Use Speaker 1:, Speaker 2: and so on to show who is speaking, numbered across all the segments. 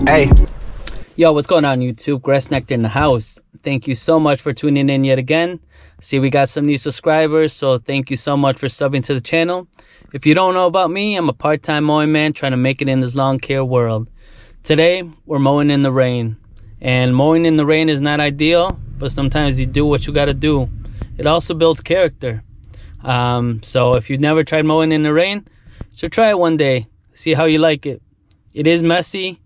Speaker 1: Hey.
Speaker 2: Yo, what's going on YouTube? Grass Nectar in the house. Thank you so much for tuning in yet again. See, we got some new subscribers, so thank you so much for subbing to the channel. If you don't know about me, I'm a part-time mowing man trying to make it in this lawn care world. Today, we're mowing in the rain. And mowing in the rain is not ideal, but sometimes you do what you gotta do. It also builds character. So if you've never tried mowing in the rain, so try it one day. See how you like it. It is messy,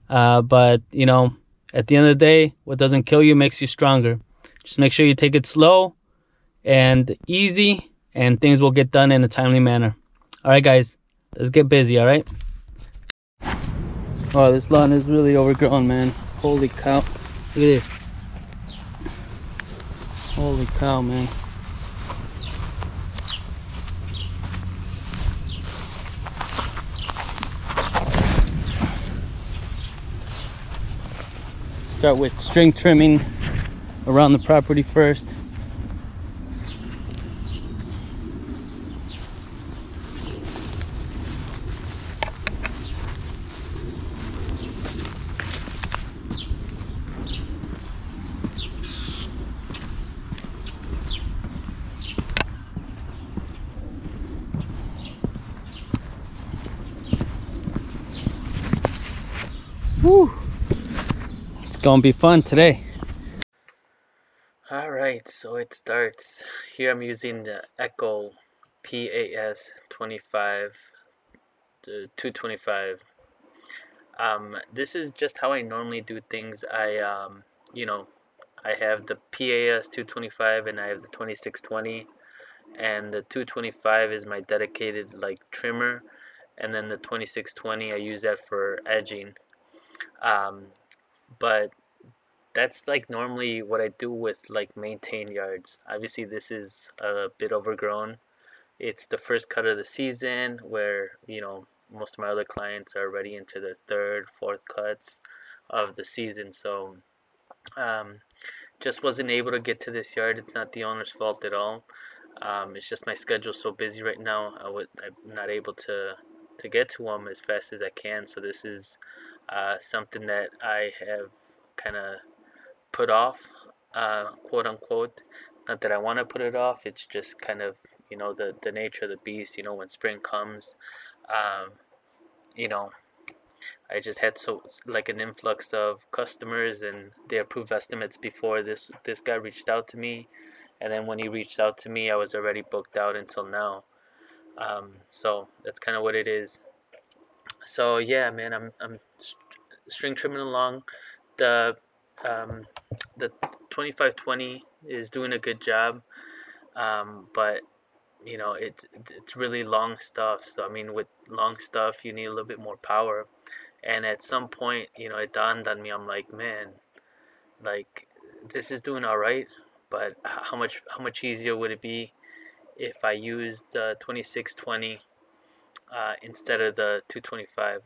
Speaker 2: but you know, at the end of the day, what doesn't kill you makes you stronger. Just make sure you take it slow and easy, and things will get done in a timely manner. All right, guys, let's get busy. All right. Oh, this lawn is really overgrown, man. Holy cow! Look at this. Holy cow, man. Start with string trimming around the property first. Woo! It's gonna be fun today. Alright, so it starts. Here I'm using the Echo PAS 225. This is just how I normally do things. I have the PAS 225 and I have the 2620, and the 225 is my dedicated like trimmer, and then the 2620 I use that for edging. But that's like normally what I do with like maintained yards. Obviously this is a bit overgrown. It's the first cut of the season where, you know, most of my other clients are already into the third, fourth cuts of the season. So just wasn't able to get to this yard. It's not the owner's fault at all. It's just my schedule's so busy right now. I'm not able to get to them as fast as I can. So this is something that I have kind of put off, quote unquote. Not that I want to put it off, it's just kind of, you know, the nature of the beast. You know, when spring comes, you know, I just had like an influx of customers, and they approved estimates before this guy reached out to me, and then when he reached out to me I was already booked out until now. So that's kind of what it is. So yeah, man, I'm string trimming along. The 2520 is doing a good job, but you know, it's really long stuff. So I mean, with long stuff you need a little bit more power, and at some point, you know, it dawned on me. I'm like, man, like this is doing all right, but how much easier would it be if I used the 2620 instead of the 225?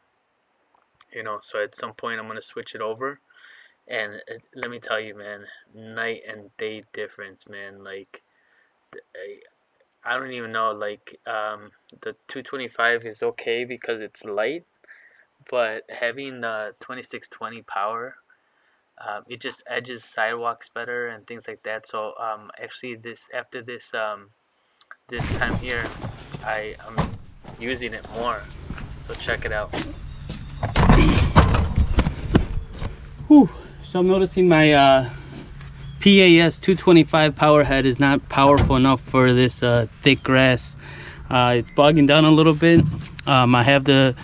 Speaker 2: You know, so at some point I'm gonna switch it over. And let me tell you, man, night and day difference, man. Like, I don't even know. Like, the 225 is okay because it's light, but having the 2620 power, it just edges sidewalks better and things like that. So, actually, after this time here, I'm using it more. So check it out. Whew. So I'm noticing my PAS 225 power head is not powerful enough for this thick grass. It's bogging down a little bit. I have the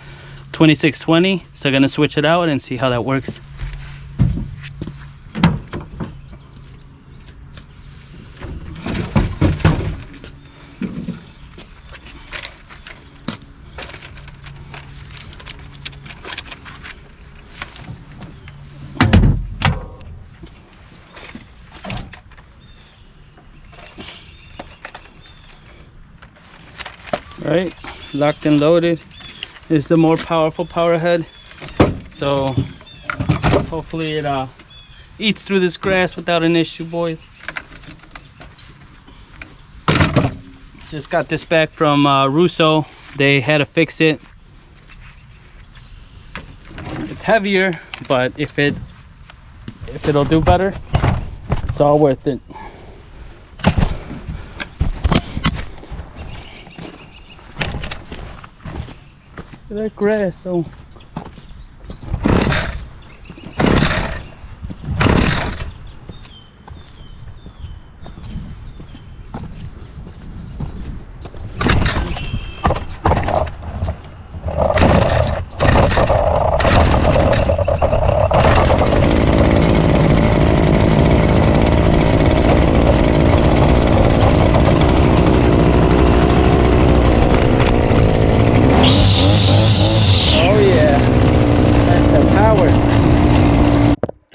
Speaker 2: 2620, so I'm gonna switch it out and see how that works. Right, locked and loaded. This is a more powerful power head, so hopefully it eats through this grass without an issue, boys. Just got this back from Russo. They had to fix it.
Speaker 1: It's heavier, but if it'll do better, it's all worth it. Look at that grass though.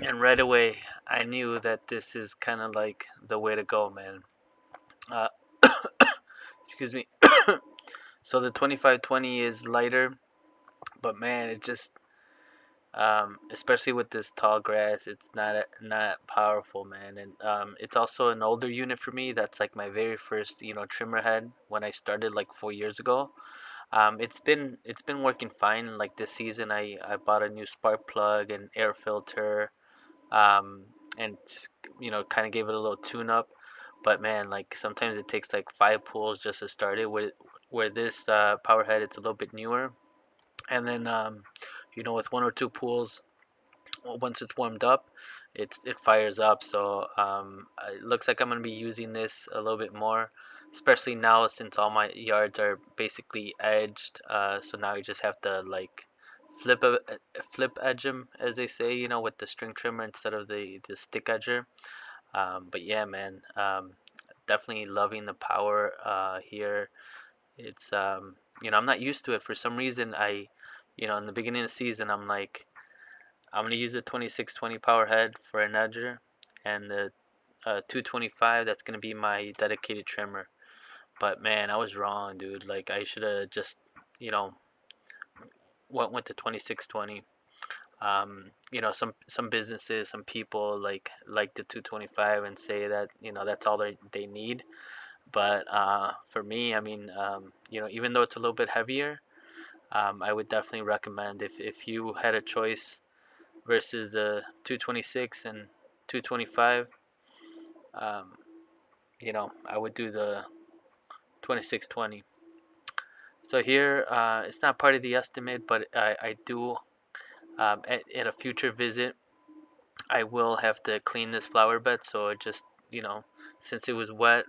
Speaker 2: And right away, I knew that this is kind of like the way to go, man. Uh, excuse me. So the 2520 is lighter, but man, it just, especially with this tall grass, it's not powerful, man. And it's also an older unit for me. That's like my very first, trimmer head when I started like 4 years ago. It's been working fine. Like this season, I bought a new spark plug and air filter, um, and kind of gave it a little tune up. But man, like sometimes it takes like 5 pulls just to start it. Where this power head, it's a little bit newer, and then with 1 or 2 pulls, once it's warmed up, it fires up. So it looks like I'm gonna be using this a little bit more, especially now since all my yards are basically edged. So now you just have to like flip a, flip edge them, as they say, with the string trimmer instead of the stick edger. But yeah, man, definitely loving the power here. It's I'm not used to it for some reason. In the beginning of the season, I'm like, I'm gonna use the 2620 power head for an edger, and the 225, that's gonna be my dedicated trimmer. But man, I was wrong, dude. Like I should have just, you know, went with the 2620. Some businesses, some people like the 225 and say that that's all they need. But for me, I mean, even though it's a little bit heavier, I would definitely recommend if you had a choice versus the 226 and 225, um, I would do the 2620. So here, it's not part of the estimate, but I do, at a future visit, I will have to clean this flower bed. So it just, since it was wet,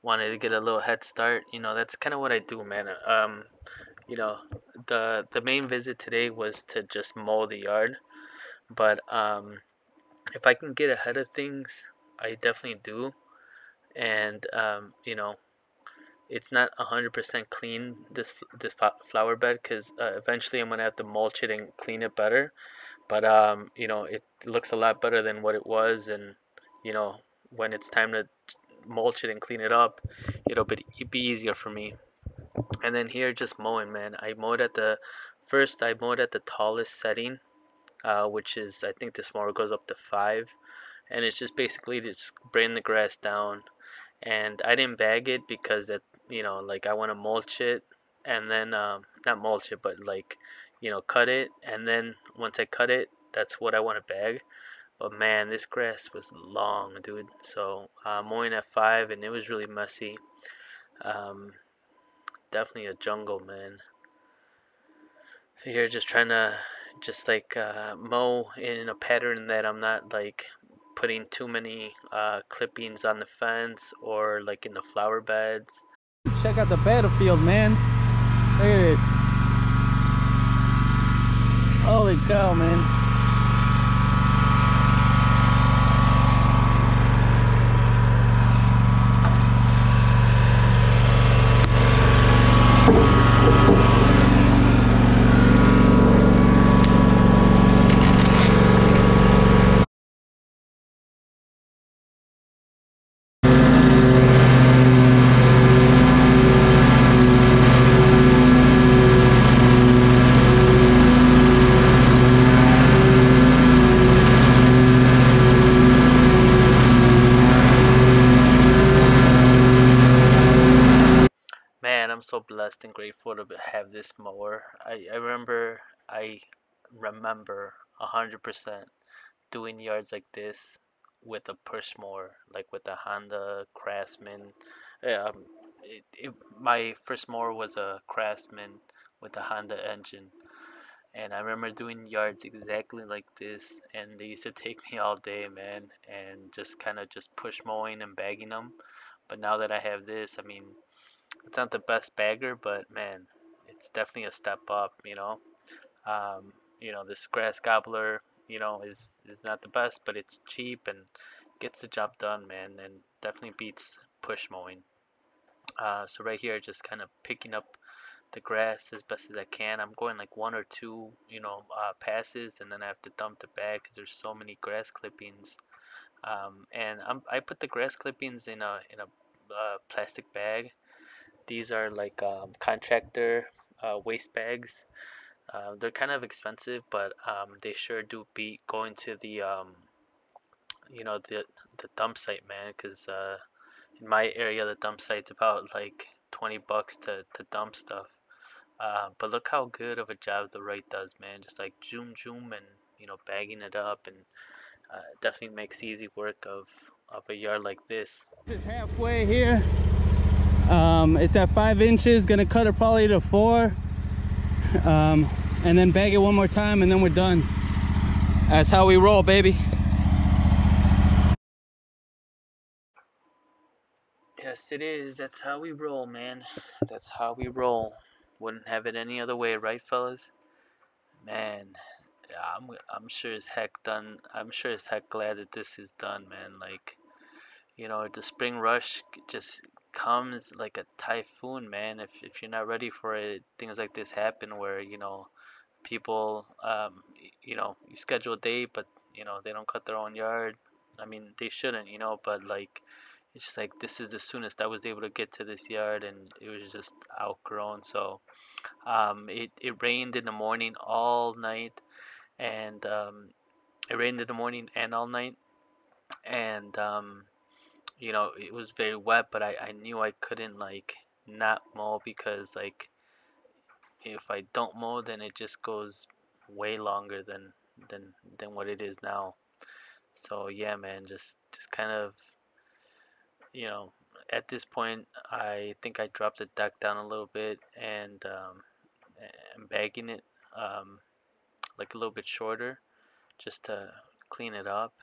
Speaker 2: wanted to get a little head start. That's kind of what I do, man. You know, the main visit today was to just mow the yard, but if I can get ahead of things, I definitely do. And it's not 100% clean, this flower bed, because eventually I'm gonna have to mulch it and clean it better. But it looks a lot better than what it was, and you know when it's time to mulch it and clean it up, it'd be easier for me. And then here, just mowing, man. I mowed at the tallest setting, which is, I think this mower goes up to 5, and it's just basically just bring the grass down. And I didn't bag it because that, like I want to mulch it, and then not mulch it, but like cut it, and then once I cut it, that's what I want to bag. But man, this grass was long, dude. So mowing at 5, and it was really messy. Um, Definitely a jungle, man. So here, just trying to just like mow in a pattern that I'm not like putting too many clippings on the fence or like in the flower beds.
Speaker 1: Check out the battlefield, man. Look at this. Holy cow, man.
Speaker 2: Man, I'm so blessed and grateful to have this mower. I remember I remember 100% doing yards like this with a push mower, like with a Honda Craftsman. Um, my first mower was a Craftsman with a Honda engine, and I remember doing yards exactly like this, and they used to take me all day, man, and just kind of just push mowing and bagging them. But now that I have this, I mean, it's not the best bagger, but man, it's definitely a step up, you know. Um, this grass gobbler, is not the best, but it's cheap and gets the job done, man, and definitely beats push mowing. So right here, just kind of picking up the grass as best as I can. I'm going like one or two, passes, and then I have to dump the bag because there's so many grass clippings. And I put the grass clippings in a plastic bag. These are like contractor waste bags. They're kind of expensive, but they sure do beat going to you know, the the dump site, man. Because in my area, the dump site's about like 20 bucks to dump stuff. But look how good of a job the right does, man. Just like zoom zoom and bagging it up, and it definitely makes easy work of a yard like this.
Speaker 1: Just halfway here. It's at 5 inches. Gonna cut it probably to 4, and then bag it one more time, and then we're done. That's how we roll, baby.
Speaker 2: Yes, it is. That's how we roll, man. That's how we roll. Wouldn't have it any other way, right, fellas? Man, yeah, I'm sure as heck done. I'm sure as heck glad that this is done, man. Like, the spring rush just comes like a typhoon, man. If you're not ready for it, things like this happen where, people, you schedule a date, but, they don't cut their own yard. I mean, they shouldn't, but like, it's just like this is the soonest I was able to get to this yard, and it was just outgrown. So, it rained in the morning all night, and it rained in the morning and all night, and it was very wet, but I knew I couldn't like not mow because like if I don't mow, then it just goes way longer than what it is now. So yeah, man, just kind of, you know, at this point, I think I dropped the deck down a little bit, and I'm bagging it um, like a little bit shorter just to clean it up.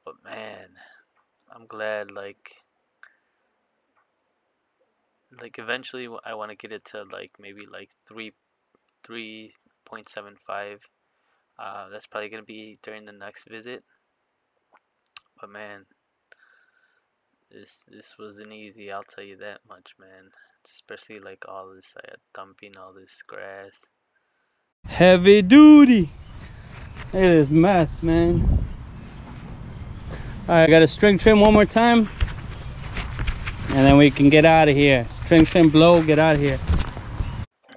Speaker 2: But man, I'm glad like eventually I want to get it to like maybe like 3.75. That's probably gonna be during the next visit. But man, this wasn't easy. I'll tell you that much, man. Especially like all this dumping all this grass.
Speaker 1: Heavy duty. Look at this mess, man. All right, I got to string trim one more time, and then we can get out of here. String trim, blow, get out of here.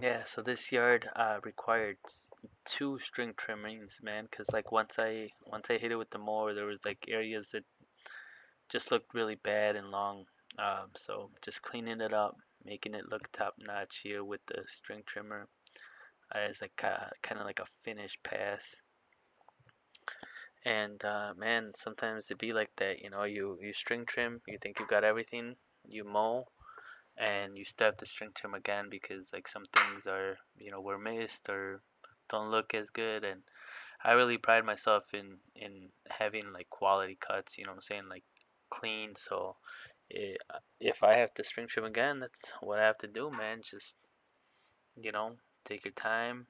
Speaker 2: Yeah, so this yard required two string trimmings, man. Cause like once I hit it with the mower, there was like areas that just looked really bad and long. So just cleaning it up, making it look top notch here with the string trimmer as like kind of like a finished pass. And man, sometimes it be like that, you string trim, you think you got everything, you mow, and you still have to string trim again because like some things are, were missed or don't look as good. And I really pride myself in having like quality cuts, you know what I'm saying, like clean. So eh, if I have to string trim again, that's what I have to do, man. Just, you know, take your time.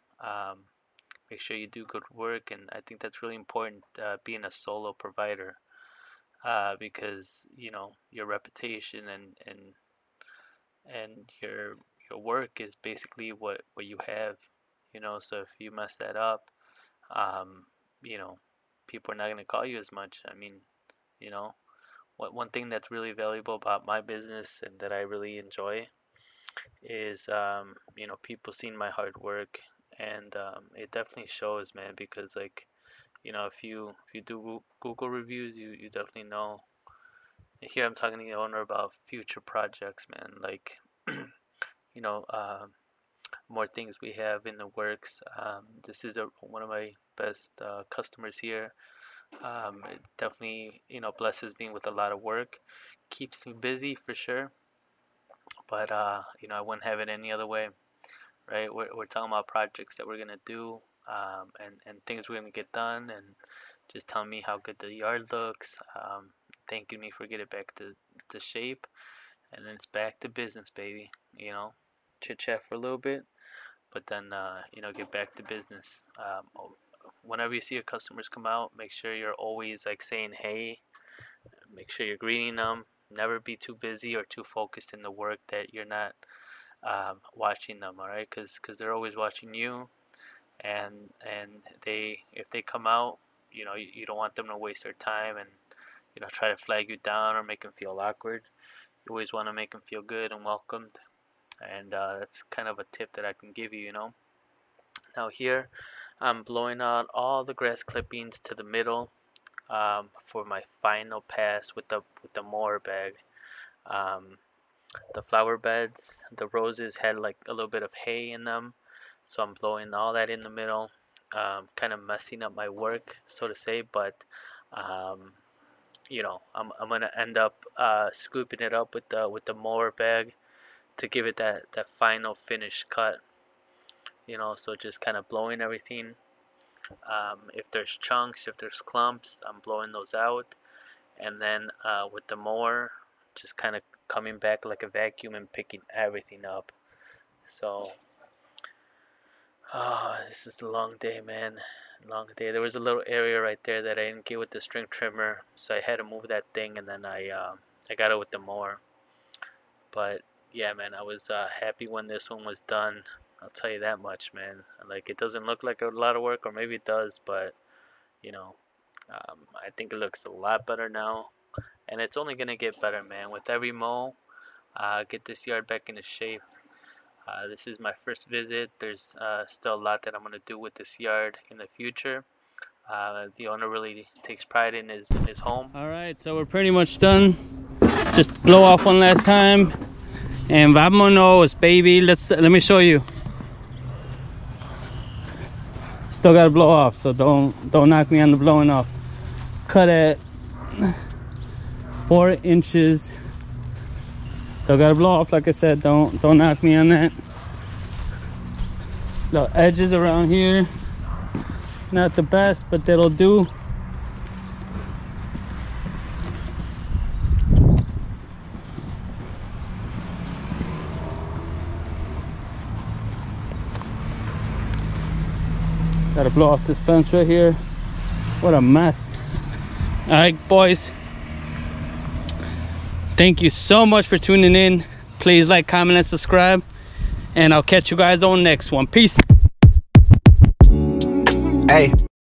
Speaker 2: Make sure you do good work, and I think that's really important being a solo provider because your reputation and your work is basically what you have. So if you mess that up, um, you know, people are not gonna call you as much. I mean, you know, one thing that's really valuable about my business and that I really enjoy is people seeing my hard work, and it definitely shows, man, because like if you do Google reviews, you definitely know. Here I'm talking to the owner about future projects, man. Like, you know, more things we have in the works. This is one of my best customers here. It definitely, blesses me with a lot of work, keeps me busy for sure. But I wouldn't have it any other way, right? We're talking about projects that we're gonna do, and things we're gonna get done, and just telling me how good the yard looks, thanking me for getting back to shape, and then it's back to business, baby. Chit chat for a little bit, but then get back to business. Whenever you see your customers come out, make sure you're always like saying hey. Make sure you're greeting them. Never be too busy or too focused in the work that you're not watching them. All right, because they're always watching you, and if they come out, you don't want them to waste their time and try to flag you down or make them feel awkward. You always want to make them feel good and welcomed, and that's kind of a tip that I can give you. Now here, I'm blowing out all the grass clippings to the middle for my final pass with the mower bag. Um, the flower beds, the roses had like a little bit of hay in them, so I'm blowing all that in the middle, kind of messing up my work, so to say. But um, I'm gonna end up scooping it up with the mower bag to give it that final finish cut. So just kind of blowing everything. If there's chunks, if there's clumps, I'm blowing those out. And then with the mower, just kind of coming back like a vacuum and picking everything up. So, this is a long day, man. Long day. There was a little area right there that I didn't get with the string trimmer, so I had to move that thing, and then I got it with the mower. But yeah, man, I was happy when this one was done. I'll tell you that much, man. Like, it doesn't look like a lot of work, or maybe it does, but I think it looks a lot better now, and it's only gonna get better, man. With every mow, get this yard back into shape. This is my first visit. There's still a lot that I'm gonna do with this yard in the future. The owner really takes pride in his home.
Speaker 1: All right, so we're pretty much done. Just blow off one last time, and vámonos, baby. Let me show you. Still gotta blow off, so don't knock me on the blowing off. Cut at 4 inches. Still gotta blow off, like I said. Don't knock me on that. The edges around here, not the best, but that'll do. Gotta blow off this fence right here. What a mess. All right, boys. Thank you so much for tuning in. Please like, comment, and subscribe. And I'll catch you guys on the next one. Peace.
Speaker 3: Hey.